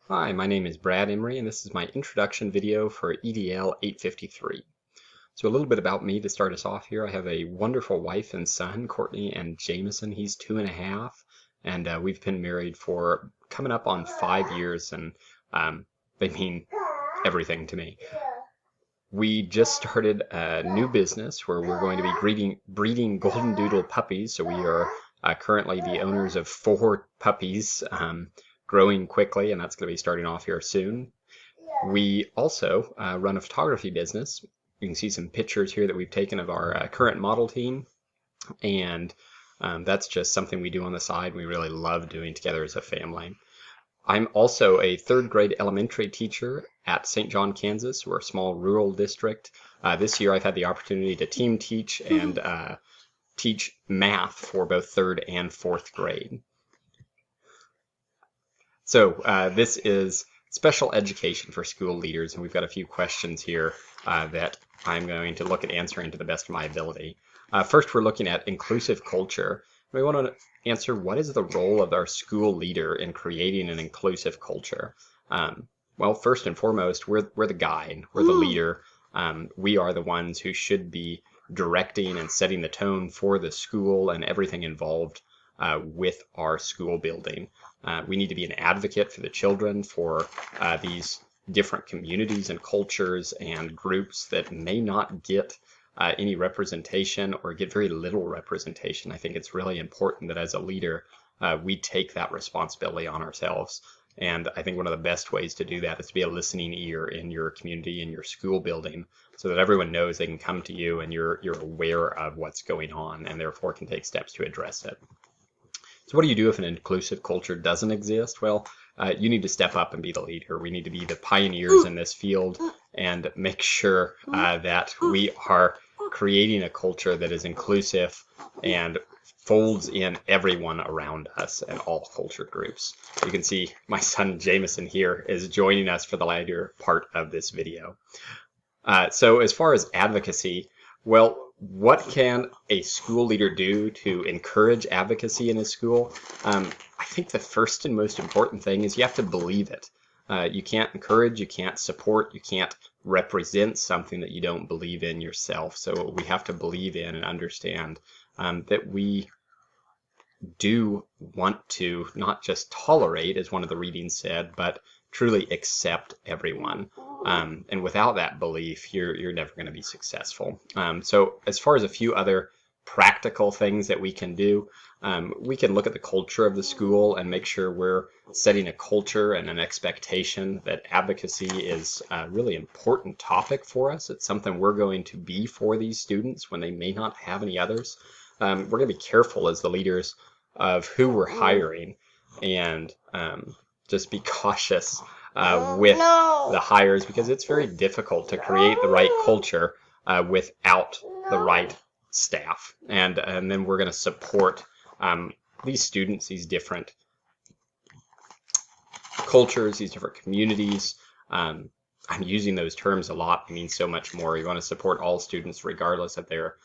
Hi, my name is Brad Emery, and this is my introduction video for EDL 853. So a little bit about me to start us off here. I have a wonderful wife and son, Courtney and Jameson. He's 2.5, and we've been married for coming up on 5 years, and they mean everything to me. We just started a new business where we're going to be breeding Golden Doodle puppies. So we are currently the owners of 4 puppies, growing quickly, and that's going to be starting off here soon. We also run a photography business. You can see some pictures here that we've taken of our current model team, and that's just something we do on the side. We really love doing together as a family. I'm also a 3rd grade elementary teacher at St. John, Kansas. We're a small rural district. This year I've had the opportunity to team teach and teach math for both 3rd and 4th grade. So this is special education for school leaders, and we've got a few questions here that I'm going to look at answering to the best of my ability. First, we're looking at inclusive culture. We want to answer, what is the role of our school leader in creating an inclusive culture? Well, first and foremost, we're the guide, we're the leader. We are the ones who should be directing and setting the tone for the school and everything involved with our school building. We need to be an advocate for the children, for these different communities and cultures and groups that may not get any representation or get very little representation. I think it's really important that as a leader, we take that responsibility on ourselves. And I think one of the best ways to do that is to be a listening ear in your community, in your school building, so that everyone knows they can come to you and you're aware of what's going on and therefore can take steps to address it. So what do you do if an inclusive culture doesn't exist? Well, you need to step up and be the leader. We need to be the pioneers in this field and make sure that we are creating a culture that is inclusive and folds in everyone around us and all culture groups. You can see my son Jameson here is joining us for the later part of this video. So as far as advocacy, well, what can a school leader do to encourage advocacy in his school? I think the first and most important thing is you have to believe it. You can't encourage, you can't support, you can't represent something that you don't believe in yourself. So we have to believe in and understand that we do want to not just tolerate, as one of the readings said, but truly accept everyone. And without that belief, you're never going to be successful. So as far as a few other practical things that we can do, we can look at the culture of the school and make sure we're setting a culture and an expectation that advocacy is a really important topic for us. It's something we're going to be for these students when they may not have any others. We're going to be careful as the leaders of who we're hiring, and just be cautious with the hires, because it's very difficult to create the right culture without the right staff. And then we're going to support these students, these different cultures, these different communities. I'm using those terms a lot. It means so much more. You want to support all students regardless of their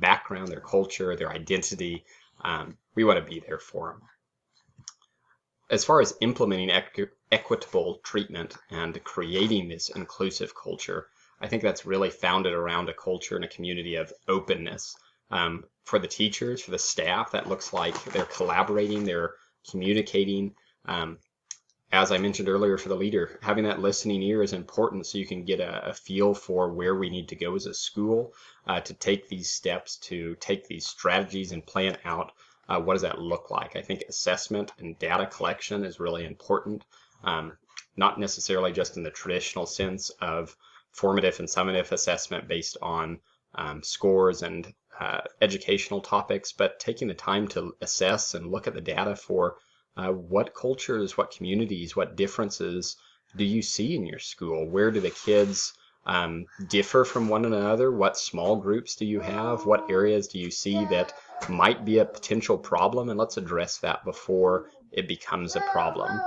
background, their culture, their identity. We want to be there for them. As far as implementing equitable treatment and creating this inclusive culture, I think that's really founded around a culture and a community of openness. For the teachers, for the staff, that looks like they're collaborating, they're communicating. As I mentioned earlier, for the leader, having that listening ear is important so you can get a feel for where we need to go as a school to take these steps, to take these strategies and plan out what does that look like. I think assessment and data collection is really important, not necessarily just in the traditional sense of formative and summative assessment based on scores and educational topics, but taking the time to assess and look at the data for what cultures, what communities, what differences do you see in your school? Where do the kids differ from one another? What small groups do you have? What areas do you see that might be a potential problem? And let's address that before it becomes a problem.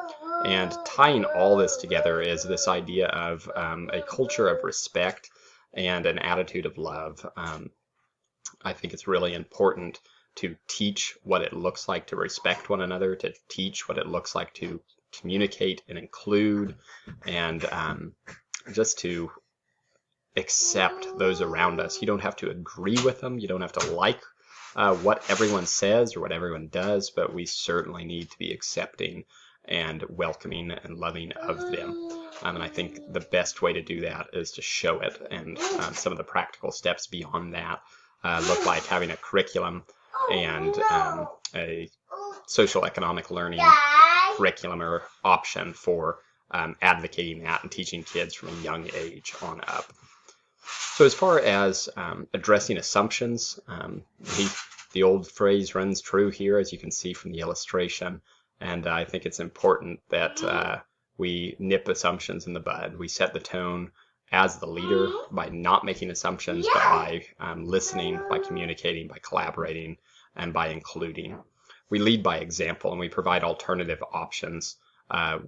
And tying all this together is this idea of a culture of respect and an attitude of love. I think it's really important to teach what it looks like to respect one another, to teach what it looks like to communicate and include, and just to accept those around us. You don't have to agree with them. You don't have to like what everyone says or what everyone does, but we certainly need to be accepting and welcoming and loving of them. And I think the best way to do that is to show it. And some of the practical steps beyond that look like having a curriculum and a social economic learning curriculum or option for advocating that and teaching kids from a young age on up. So as far as addressing assumptions, the old phrase runs true here, as you can see from the illustration. And I think it's important that we nip assumptions in the bud. We set the tone as the leader by not making assumptions, but by listening, by communicating, by collaborating, and by including. We lead by example, and we provide alternative options,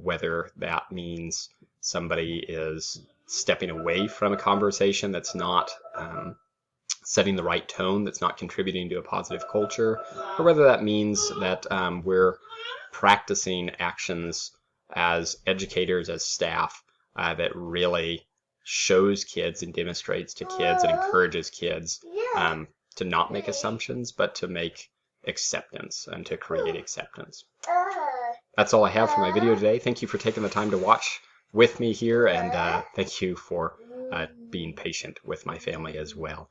whether that means somebody is stepping away from a conversation that's not setting the right tone, that's not contributing to a positive culture, or whether that means that we're practicing actions as educators, as staff, that really shows kids and demonstrates to kids and encourages kids to not make assumptions, but to make acceptance and to create acceptance. That's all I have for my video today. Thank you for taking the time to watch with me here, and thank you for being patient with my family as well.